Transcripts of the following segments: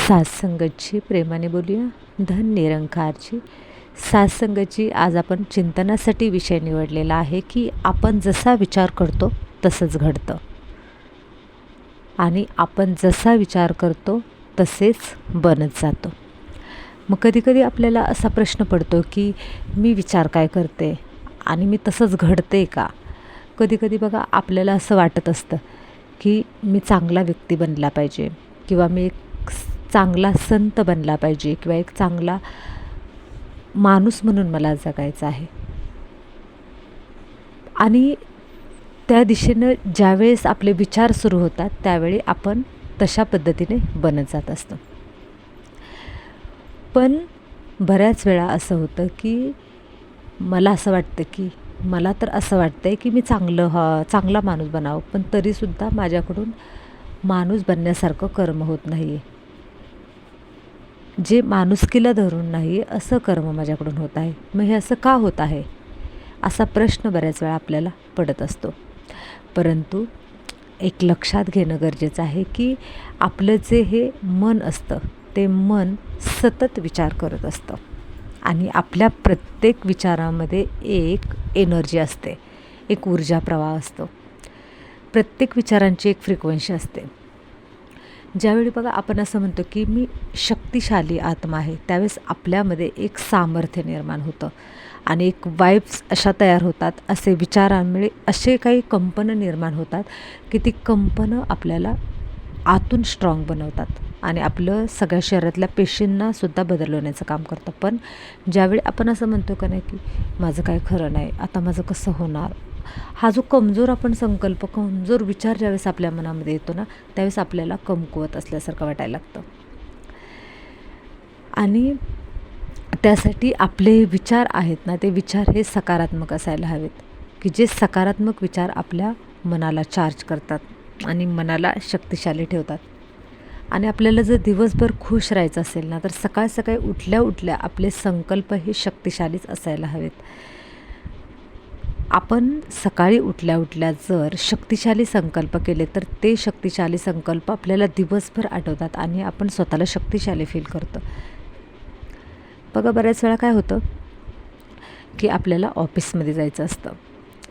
सात्संगतची प्रेमाने बोलूया. धन निरंकारची सात्संगतची आज आपण चिंतनासाठी विषय निवडलेला आहे की आपण जसा विचार करतो तसंच घडतं आणि आपण जसा विचार करतो तसेच बनत जातो. मग कधीकधी आपल्याला असा प्रश्न पडतो की मी विचार काय करते आणि मी तसंच घडते का? कधीकधी बघा आपल्याला असं वाटत असतं की मी चांगला व्यक्ती बनला पाहिजे किंवा मी एक चांगला संत बनला पाहिजे किंवा एक चांगला माणूस म्हणून मला जगायचं आहे. आणि त्या दिशेनं ज्यावेळेस आपले विचार सुरू होतात त्यावेळी आपण तशा पद्धतीने बनत जात असतो. पण बऱ्याच वेळा असं होतं की मला असं वाटतं की मला तर असं वाटतं आहे की मी चांगला माणूस बनावं, पण तरीसुद्धा माझ्याकडून माणूस बनण्यासारखं कर्म होत नाही आहे. जे माणुसकीला धरून नाही असं कर्म माझ्याकडून होत आहे. मग हे असं का होत आहे असा प्रश्न बऱ्याच वेळा आपल्याला पडत असतो. परंतु एक लक्षात घेणं गरजेचं आहे की आपलं जे हे मन असतं ते मन सतत विचार करत असतं आणि आपल्या प्रत्येक विचारामध्ये एक एनर्जी असते, एक ऊर्जा प्रवाह असतो. प्रत्येक विचारांची एक फ्रिक्वेन्सी असते. ज्यावेळी बघा आपण असं म्हणतो की मी शक्तिशाली आत्मा आहे त्यावेळेस आपल्यामध्ये एक सामर्थ्य निर्माण होतं आणि एक वाइब्स अशा तयार होतात. असे विचारांमुळे असे काही कंपनं निर्माण होतात की ती कंपनं आपल्याला आतून स्ट्रॉंग बनवतात आणि आपलं सगळ्या शरीरातल्या पेशींनासुद्धा बदलवण्याचं काम करतं. पण ज्यावेळी आपण असं म्हणतो का नाही की माझं काय खरं नाही, आता माझं कसं होणार, हा जो कमजोर आपण संकल्प, कमजोर विचार ज्यावेळेस आपल्या मनामध्ये येतो ना त्यावेळेस आपल्याला कमकुवत असल्यासारखं वाटायला लागतं. आणि त्यासाठी आपले विचार आहेत ना ते विचार हे सकारात्मक असायला हवेत की जे सकारात्मक विचार आपल्या मनाला चार्ज करतात आणि मनाला शक्तिशाली ठेवतात. आणि आपल्याला जर दिवसभर खुश राहायचं असेल ना तर सकाळ सकाळी उठल्या उठल्या आपले संकल्प हे शक्तिशालीच असायला हवेत. आपण सकाळी उठल्या उठल्या जर शक्तिशाली संकल्प केले तर ते शक्तिशाली संकल्प आपल्याला दिवसभर आठवतात आणि आपण स्वतःला शक्तिशाली फील करतो. बघा बऱ्याच वेळा काय होतं की आपल्याला ऑफिसमध्ये जायचं असतं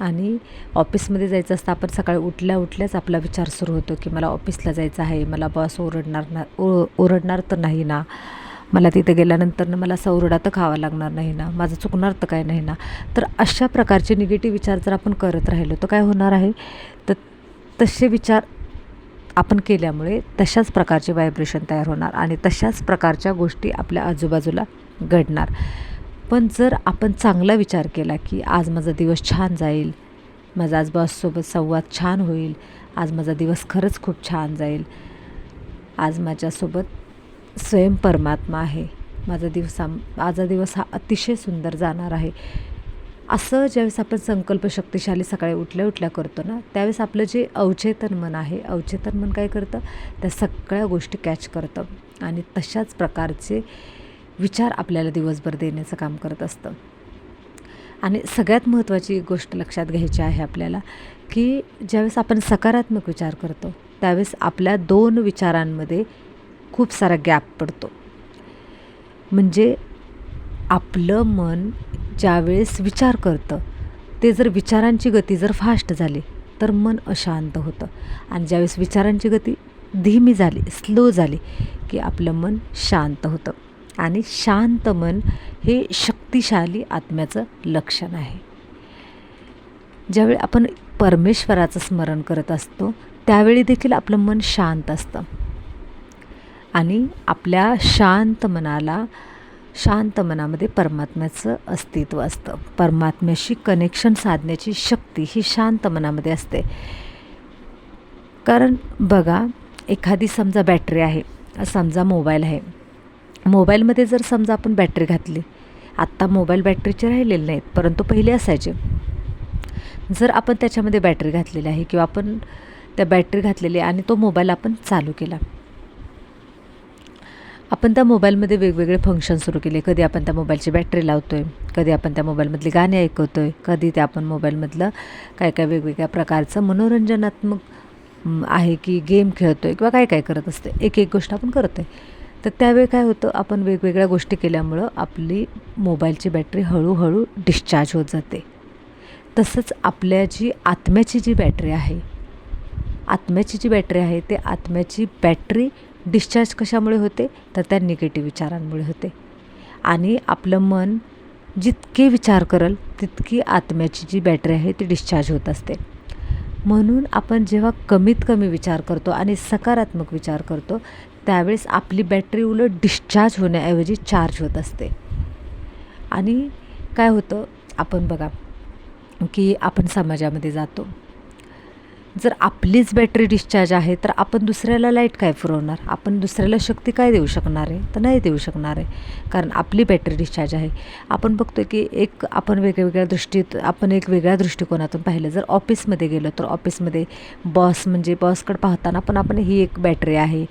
आणि ऑफिसमध्ये जायचं असतं. आपण सकाळी उठल्या उठल्याच आपला विचार सुरू होतो की मला ऑफिसला जायचं आहे, मला बॉस ओरडणार तर नाही ना, मला तिथे गेल्यानंतर मला असा ओरडा तर खावा लागणार नाही ना, माझं चुकणार तर काय नाही ना. तर अशा प्रकारचे निगेटिव्ह विचार जर आपण करत राहिलो तर काय होणार आहे, तर तसे विचार आपण केल्यामुळे तशाच प्रकारचे व्हायब्रेशन तयार होणार आणि तशाच प्रकारच्या गोष्टी आपल्या आजूबाजूला घडणार. पण जर आपण चांगला विचार केला की आज माझा दिवस छान जाईल, माझा आज बॉससोबत संवाद छान होईल, आज माझा दिवस खरंच खूप छान जाईल, आज माझ्यासोबत स्वयं परमात्मा आहे, माझा दिवस हा अतिशय सुंदर जाणार आहे, असं ज्यावेळेस आपण संकल्प शक्तिशाली सकाळी उठल्या उठल्या करतो ना त्यावेळेस आपलं जे अवचेतन मन आहे, अवचेतन मन काय करतं, त्या सगळ्या गोष्टी कॅच करतं आणि तशाच प्रकारचे विचार आपल्याला दिवसभर देण्याचं काम करत असतं. आणि सगळ्यात महत्त्वाची गोष्ट लक्षात घ्यायची आहे आपल्याला की ज्यावेळेस आपण सकारात्मक विचार करतो त्यावेळेस आपल्या दोन विचारांमध्ये खूप सारा गॅप पडतो. म्हणजे आपलं मन ज्यावेळेस विचार करतं ते जर विचारांची गती जर फास्ट झाली तर मन अशांत होतं आणि ज्यावेळेस विचारांची गती धीमी झाली, स्लो झाली की आपलं मन शांत होतं. आणि शांत मन हे शक्तिशाली आत्म्याचं लक्षण आहे. ज्यावेळी आपण परमेश्वराचं स्मरण करत असतो त्यावेळी देखील आपलं मन शांत असतं आणि आपल्या शांत मनामध्ये परमात्म्याचं अस्तित्व असतं. परमात्म्याशी कनेक्शन साधण्याची शक्ती ही शांत मनामध्ये असते. कारण बघा एखादी समजा बॅटरी आहे, समजा मोबाईल आहे, मोबाईलमध्ये जर समजा आपण बॅटरी घातली, आत्ता मोबाईल बॅटरीचे राहिलेले नाहीत परंतु पहिले असायचे, जर आपण त्याच्यामध्ये बॅटरी घातलेली आहे किंवा आपण त्या बॅटरी घातलेली आणि तो मोबाईल आपण चालू केला, आपण त्या मोबाईलमध्ये वेगवेगळे फंक्शन सुरू केले. कधी आपण त्या मोबाईलची बॅटरी लावतो आहे, कधी आपण त्या मोबाईलमधली गाणी ऐकवतो आहे, कधी ते आपण मोबाईलमधलं काय काय वेगवेगळ्या प्रकारचं मनोरंजनात्मक आहे की गेम खेळतो आहे किंवा काय काय करत असते, एक एक गोष्ट आपण करतो आहे. तर त्यावेळी काय होतं, आपण वेगवेगळ्या गोष्टी केल्यामुळं आपली मोबाईलची बॅटरी हळूहळू डिस्चार्ज होत जाते. तसंच आपल्या जी आत्म्याची जी बॅटरी आहे, ते आत्म्याची बॅटरी डिस्चार्ज कशामुळे होते, तर त्या निगेटिव्ह विचारांमुळे होते. आणि आपलं मन जितके विचार करेल तितकी आत्म्याची जी बॅटरी आहे ती डिस्चार्ज होत असते. म्हणून आपण जेव्हा कमीत कमी विचार करतो आणि सकारात्मक विचार करतो, त्यावेळेस आपली बॅटरी उलट डिस्चार्ज होण्याऐवजी चार्ज होत असते. आणि काय होतं, आपण बघा की आपण समाजामध्ये जातो, जर आपलीच बॅटरी डिस्चार्ज आहे तर आपण दुसऱ्याला लाईट काय पुरवणार, आपण दुसऱ्याला शक्ती काय देऊ शकणार आहे, तर नाही देऊ शकणार आहे, कारण आपली बॅटरी डिस्चार्ज आहे. आपण बघतो की आपण एक वेगळ्या दृष्टिकोनातून पाहिलं, जर ऑफिसमध्ये गेलो तर ऑफिसमध्ये बॉसकडे पाहताना पण आपण ही एक बॅटरी आहे,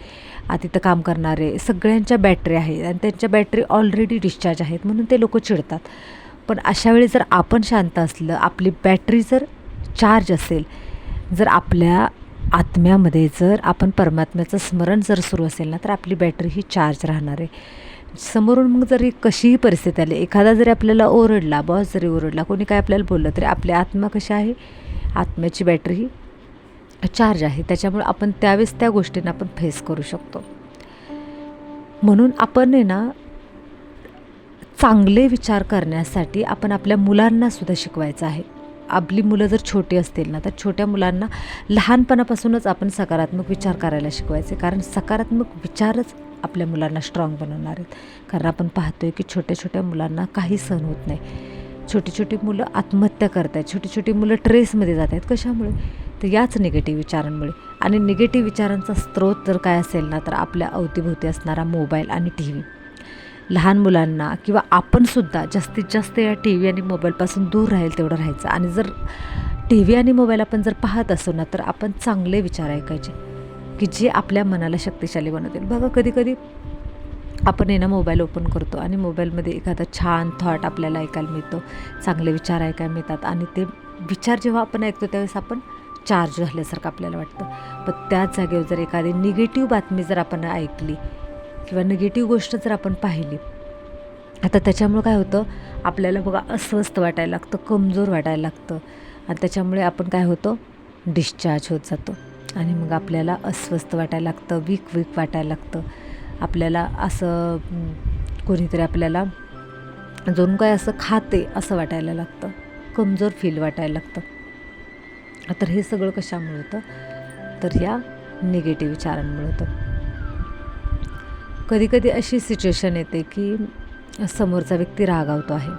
तिथं काम करणारे सगळ्यांच्या बॅटरी आहेत आणि त्यांच्या बॅटरी ऑलरेडी डिस्चार्ज आहेत म्हणून ते लोक चिडतात. पण अशा वेळी जर आपण शांत असलं, आपली बॅटरी जर चार्ज असेल, जर आपल्या आत्म्यामध्ये जर आपण परमात्म्याचं स्मरण जर सुरू असेल ना, तर आपली बॅटरी ही चार्ज राहणार आहे. समोरून मग जरी कशीही परिस्थिती आली, एखादा जरी आपल्याला ओरडला, बॉस जरी ओरडला, कोणी काय आपल्याला बोललं, तरी आपली आत्मा कशी आहे, आत्म्याची बॅटरी ही चार्ज आहे. त्याच्यामुळे आपण त्यावेळेस त्या गोष्टींना आपण फेस करू शकतो. म्हणून आपण आहे ना, चांगले विचार करण्यासाठी आपण आपल्या मुलांनासुद्धा शिकवायचं आहे. आपली मुलं जर छोटी असतील ना, तर छोट्या मुलांना लहानपणापासूनच आपण सकारात्मक विचार करायला शिकवायचे, कारण सकारात्मक विचारच आपल्या मुलांना स्ट्रॉंग बनवणार आहेत. कारण आपण पाहतोय की छोट्या छोट्या मुलांना काही सहन होत नाही. छोटी छोटी मुलं आत्महत्या करत आहेत, छोटी छोटी मुलं ट्रेसमध्ये जात आहेत. कशामुळे, तर याच निगेटिव्ह विचारांमुळे. आणि निगेटिव्ह विचारांचा स्रोत जर काय असेल ना, तर आपल्या अवतीभोवती असणारा मोबाईल आणि टी व्ही. लहान मुलांना किंवा आपणसुद्धा जास्तीत जास्त या टी व्ही आणि मोबाईलपासून दूर राहील तेवढं राहायचं. आणि जर टी व्ही आणि मोबाईल आपण जर पाहत असो ना, तर आपण चांगले विचार ऐकायचे की जे आपल्या मनाला शक्तिशाली बनवतील. बघा, कधी कधी आपण आहे ना मोबाईल ओपन करतो आणि मोबाईलमध्ये एखादा छान थॉट आपल्याला ऐकायला मिळतो, चांगले विचार ऐकायला मिळतात. आणि ते विचार जेव्हा आपण ऐकतो त्यावेळेस आपण चार्ज झाल्यासारखं आपल्याला वाटतं. पण त्याच जागेवर जर एखादी निगेटिव्ह बातमी जर आपण ऐकली किंवा निगेटिव्ह गोष्ट जर आपण पाहिली, आता त्याच्यामुळं काय होतं, आपल्याला बघा अस्वस्थ वाटायला लागतं, कमजोर वाटायला लागतं. आणि त्याच्यामुळे आपण काय होतं, डिस्चार्ज होत जातो. आणि मग आपल्याला अस्वस्थ वाटायला लागतं, वीक वाटायला लागतं. आपल्याला असं कोणीतरी आपल्याला जणू काय असं खाते असं वाटायला लागतं, कमजोर फील वाटायला लागतं. तर हे सगळं कशामुळे होतं, तर या निगेटिव्ह विचारांमुळे होतं. कधीकधी अशी सिच्युएशन येते की समोरचा व्यक्ती रागावतो आहे,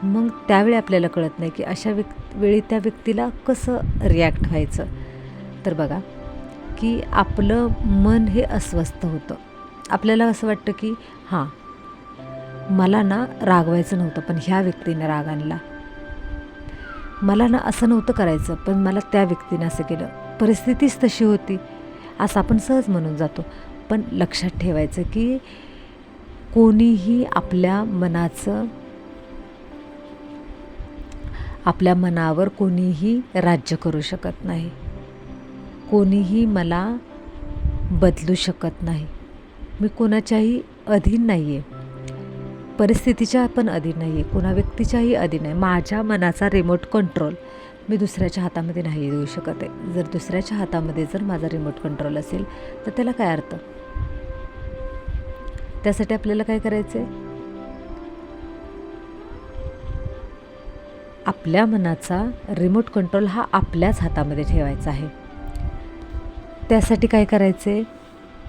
मग त्यावेळी आपल्याला कळत नाही की अशा वेळी त्या व्यक्तीला कसं रिॲक्ट व्हायचं. तर बघा की आपलं मन हे अस्वस्थ होतं. आपल्याला असं वाटतं की हां, मला ना रागवायचं नव्हतं, पण ह्या व्यक्तीने राग आणला. मला ना असं नव्हतं करायचं, पण मला त्या व्यक्तीने असं केलं. परिस्थितीच तशी होती, असं आपण सहज म्हणून जातो. पण लक्षात ठेवायचं की कोणीही आपल्या मनावर कोणीही राज्य करू शकत नाही. कोणीही मला बदलू शकत नाही. मी कोणाच्याही अधीन नाही आहे, परिस्थितीच्या पण अधीन नाही आहे, कोणा व्यक्तीच्याही अधीन नाही. माझ्या मनाचा रिमोट कंट्रोल मी दुसऱ्याच्या हातामध्ये नाही देऊ शकत आहे. जर दुसऱ्याच्या हातामध्ये जर माझा रिमोट कंट्रोल असेल तर त्याला काय अर्थ. त्यासाठी आपल्याला काय करायचं आहे, आपल्या मनाचा रिमोट कंट्रोल हा आपल्याच हातामध्ये ठेवायचा आहे. त्यासाठी काय करायचं आहे,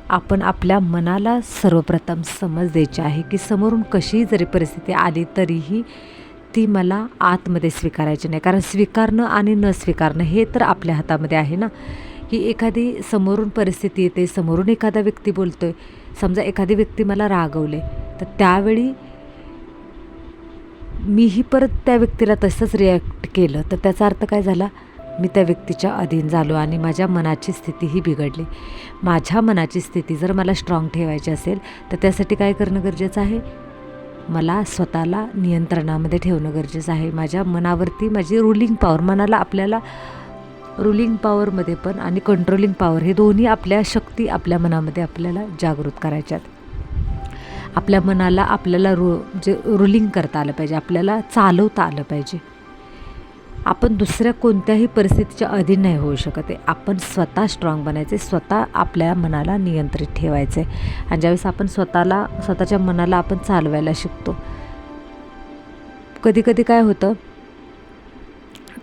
आपण आपल्या मनाला सर्वप्रथम समज द्यायची आहे की समोरून कशीही जरी परिस्थिती आली तरीही ती मला आतमध्ये स्वीकारायची नाही. कारण स्वीकारणं आणि न स्वीकारणं हे तर आपल्या हातामध्ये आहे ना. की एखादी समोरून परिस्थिती येते, समोरून एखादा व्यक्ती बोलतोय, समजा एखादी व्यक्ती मला रागवले, तर त्यावेळी मीही परत त्या व्यक्तीला तसंच रिॲक्ट केलं, तर त्याचा अर्थ काय झाला, मी त्या व्यक्तीच्या अधीन झालो आणि माझ्या मनाची स्थितीही बिघडली. माझ्या मनाची स्थिती जर मला स्ट्रॉंग ठेवायची असेल तर त्यासाठी काय करणं गरजेचं आहे, मला स्वतःला नियंत्रणामध्ये ठेवणं गरजेचं आहे. माझ्या मनावरती माझी रुलिंग पॉवर, मनाला आपल्याला रुलिंग पॉवरमध्ये पण आणि कंट्रोलिंग पॉवर हे दोन्ही आपल्या शक्ती आपल्या मनामध्ये आपल्याला जागृत करायच्यात. आपल्या मनाला आपल्याला जे रुलिंग करता आलं पाहिजे, आपल्याला चालवता आलं पाहिजे. आपण दुसऱ्या कोणत्याही परिस्थितीच्या अधीन नाही होऊ शकत आहे. आपण स्वतः स्ट्रॉंग बनायचे, स्वतः आपल्या मनाला नियंत्रित ठेवायचे. आणि ज्यावेळेस आपण स्वतःच्या मनाला आपण चालवायला शिकतो, कधी कधी काय होतं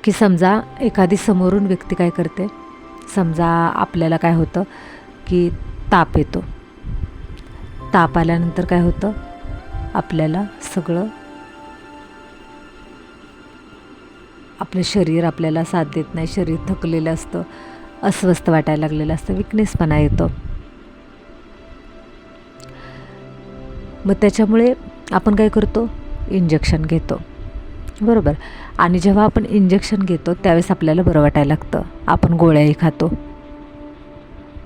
की समजा एखादी समोरून व्यक्ती काय करते, समजा आपल्याला काय होतं की ताप येतो. ताप आल्यानंतर काय होतं, आपल्याला सगळं आपलं शरीर आपल्याला साथ देत नाही, शरीर थकलेलं असतं, अस्वस्थ वाटायला लागलेलं असतं, विकनेसपणा येतो. मग त्याच्यामुळे आपण काय करतो, इंजेक्शन घेतो, बरोबर. आणि जेव्हा आपण इंजेक्शन घेतो त्यावेळेस आपल्याला बरं वाटायला लागतं, आपण गोळ्याही खातो.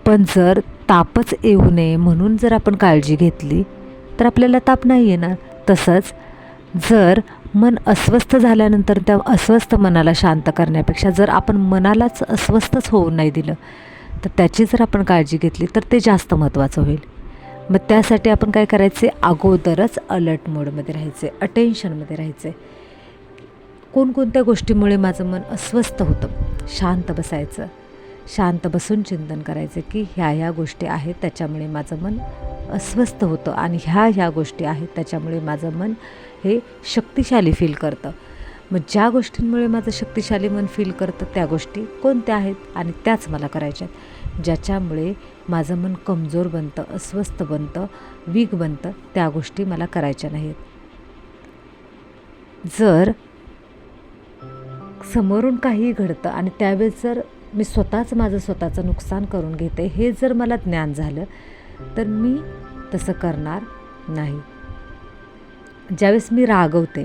पण जर तापच येऊ नये म्हणून जर आपण काळजी घेतली तर आपल्याला ताप नाही येणार. तसंच जर मन अस्वस्थ झाल्यानंतर त्या अस्वस्थ मनाला शांत करण्यापेक्षा जर आपण मनालाच अस्वस्थच होऊ नाही दिलं तर त्याची जर आपण काळजी घेतली तर ते जास्त महत्त्वाचं होईल. मग त्यासाठी आपण काय करायचे, अगोदरच अलर्ट मोडमध्ये राहायचे, अटेन्शनमध्ये राहायचे. कोणकोणत्या गोष्टीमुळे माझं मन अस्वस्थ होतं, शांत बसायचं, शांत बसून चिंतन करायचं की ह्या गोष्टी आहेत त्याच्यामुळे माझं मन अस्वस्थ होतं आणि ह्या गोष्टी आहेत त्याच्यामुळे माझं मन हे शक्तिशाली फील करतं. मग ज्या गोष्टींमुळे माझं शक्तिशाली मन फील करतं त्या गोष्टी कोणत्या आहेत आणि त्याच मला करायच्या आहेत. ज्याच्यामुळे माझं मन कमजोर बनतं, अस्वस्थ बनतं, वीक बनतं, त्या गोष्टी मला करायच्या नाहीत. जर समोरून काहीही घडतं आणि त्यावेळेस जर मी स्वतःचं नुकसान करून घेते हे जर मला ज्ञान झालं तर मी तसं करणार नाही. ज्यावेळेस मी रागवते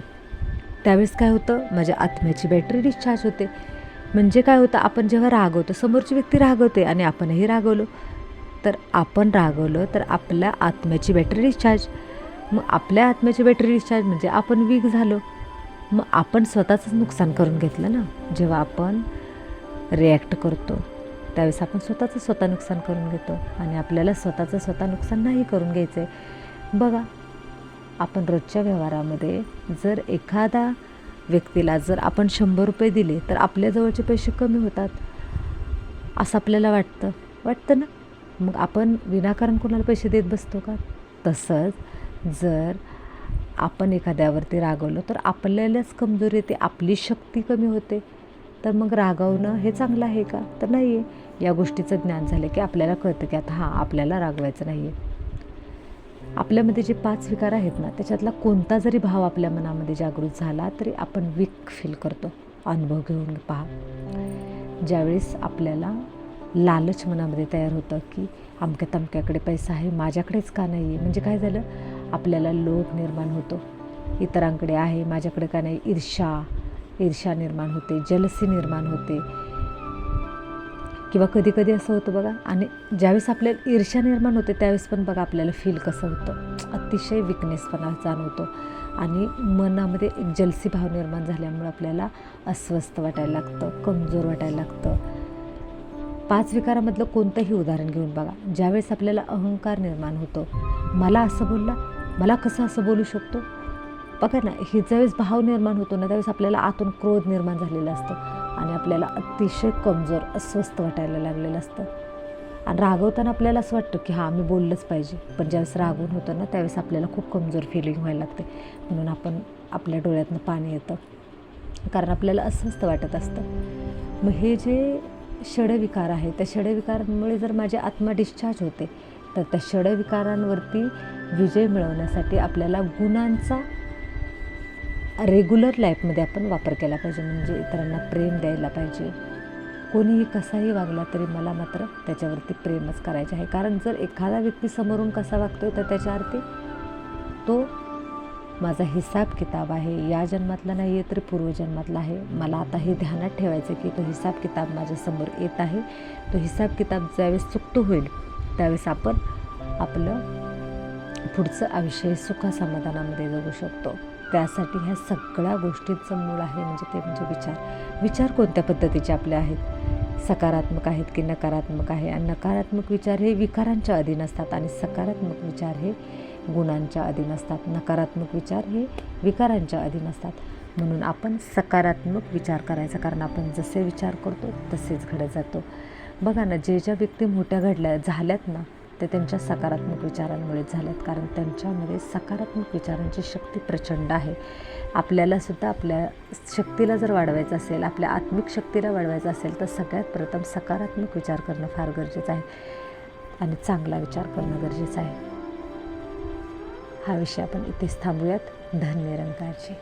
त्यावेळेस काय होतं, माझ्या आत्म्याची बॅटरी डिस्चार्ज होते. म्हणजे काय होतं, आपण जेव्हा रागवतो, समोरची व्यक्ती रागवते आणि आपणही रागवलो, तर आपण रागवलं तर आपल्या आत्म्याची बॅटरी डिस्चार्ज, मग आपल्या आत्म्याची बॅटरी डिस्चार्ज म्हणजे आपण वीक झालो. मग आपण स्वतःचंच नुकसान करून घेतलं ना. जेव्हा आपण रिॲक्ट करतो त्यावेळेस आपण स्वतः नुकसान करून घेतो आणि आपल्याला स्वतः नुकसान नाही करून घ्यायचं आहे. बघा, आपण रोजच्या व्यवहारामध्ये जर एखादा व्यक्तीला जर आपण 100 रुपये दिले तर आपल्या जवळचे पैसे कमी होतात असं आपल्याला वाटतं ना. मग आपण विनाकारण कोणाला पैसे देत बसतो का? तसंच जर आपण एखाद्यावरती रागवलं तर आपल्यालाच कमजोरी येते, आपली शक्ती कमी होते. तर मग रागवणं हे चांगलं आहे का? तर नाही आहे. या गोष्टीचं ज्ञान झालं की आपल्याला कळतं की आता आपल्याला रागवायचं नाही आहे. आपल्यामध्ये जे 5 विकार आहेत ना त्याच्यातला कोणता जरी भाव आपल्या मनामध्ये जागृत झाला तरी आपण वीक फील करतो. अनुभव घेऊन पहा. ज्यावेळेस आपल्याला लालच मनामध्ये तयार होतं की अमक्या तमक्याकडे पैसा आहे, माझ्याकडेच का नाही आहे, म्हणजे काय झालं, आपल्याला लोभ निर्माण होतो, इतरांकडे आहे माझ्याकडे का नाही, ईर्ष्या निर्माण होते, जलसी निर्माण होते. किंवा कधी कधी असं होतं बघा, आणि ज्यावेळेस आपल्याला ईर्ष्या निर्माण होते त्यावेळेस पण बघा आपल्याला फील कसं होतं, अतिशय विकनेसपणा जाणवतो आणि मनामध्ये एक जलसी भाव निर्माण झाल्यामुळे आपल्याला अस्वस्थ वाटायला लागतं, कमजोर वाटायला लागतं. 5 विकारामधलं कोणतंही उदाहरण घेऊन बघा. ज्यावेळेस आपल्याला अहंकार निर्माण होतो, मला असं बोलला, मला कसं असं बोलू शकतो, बघा ना, हे ज्यावेळेस भाव निर्माण होतो ना त्यावेळेस आपल्याला आतून क्रोध निर्माण झालेला असतं आणि आपल्याला अतिशय कमजोर, अस्वस्थ वाटायला लागलेलं असतं. आणि रागवताना आपल्याला असं वाटतं की मी बोललंच पाहिजे, पण ज्यावेळेस रागवून होतं ना त्यावेळेस आपल्याला खूप कमजोर फिलिंग व्हायला लागते, म्हणून आपण आपल्या डोळ्यातनं पाणी येतं, कारण आपल्याला अस्वस्थ वाटत असतं. मग हे जे षडविकार आहे त्या षडविकारांमुळे जर माझी आत्मा डिस्चार्ज होते तर त्या षडविकारांवरती विजय मिळवण्यासाठी आपल्याला गुणांचा रेग्युलर लाईफमध्ये आपण वापर केला पाहिजे. म्हणजे इतरांना प्रेम द्यायला पाहिजे. कोणीही कसाही वागला तरी मला मात्र त्याच्यावरती प्रेमच करायचे आहे, कारण जर एखादा व्यक्ती समोरून कसा वागतोय तर त्याच्या अर्थी तो माझा हिसाब किताब आहे, या जन्मातला नाही आहे तर पूर्वजन्मातला आहे. मला आता हे ध्यानात ठेवायचं की तो हिसाब किताब माझ्यासमोर येत आहे. तो हिसाब किताब ज्यावेळेस चुकतो होईल त्यावेळेस आपण आपलं पुढचं आयुष्य सुखासमाधानामध्ये जगू शकतो. त्यासाठी ह्या सगळ्या गोष्टींचं मूळ आहे म्हणजे ते म्हणजे विचार. विचार कोणत्या पद्धतीचे आपले आहेत, सकारात्मक आहेत की नकारात्मक आहे. आणि नकारात्मक विचार हे विकारांच्या अधीन असतात आणि सकारात्मक विचार हे गुणांच्या अधीन असतात. नकारात्मक विचार हे विकारांच्या अधीन असतात. म्हणून आपण सकारात्मक विचार करायचा, कारण आपण जसे विचार करतो तसेच घडत जातो. बघा ना, ज्या व्यक्ती मोठ्या झाल्यात ना, ते त्यांच्या सकारात्मक विचारांमुळेच झाल्यात, कारण त्यांच्यामध्ये सकारात्मक विचारांची शक्ती प्रचंड आहे. आपल्यालासुद्धा आपल्या शक्तीला जर वाढवायचं असेल, आपल्या आत्मिक शक्तीला वाढवायचं असेल, तर सगळ्यात प्रथम सकारात्मक विचार करणं फार गरजेचं आहे आणि चांगला विचार करणं गरजेचं आहे. हा विषय आपण इथेच थांबूयात. धन्य निरंकारजी.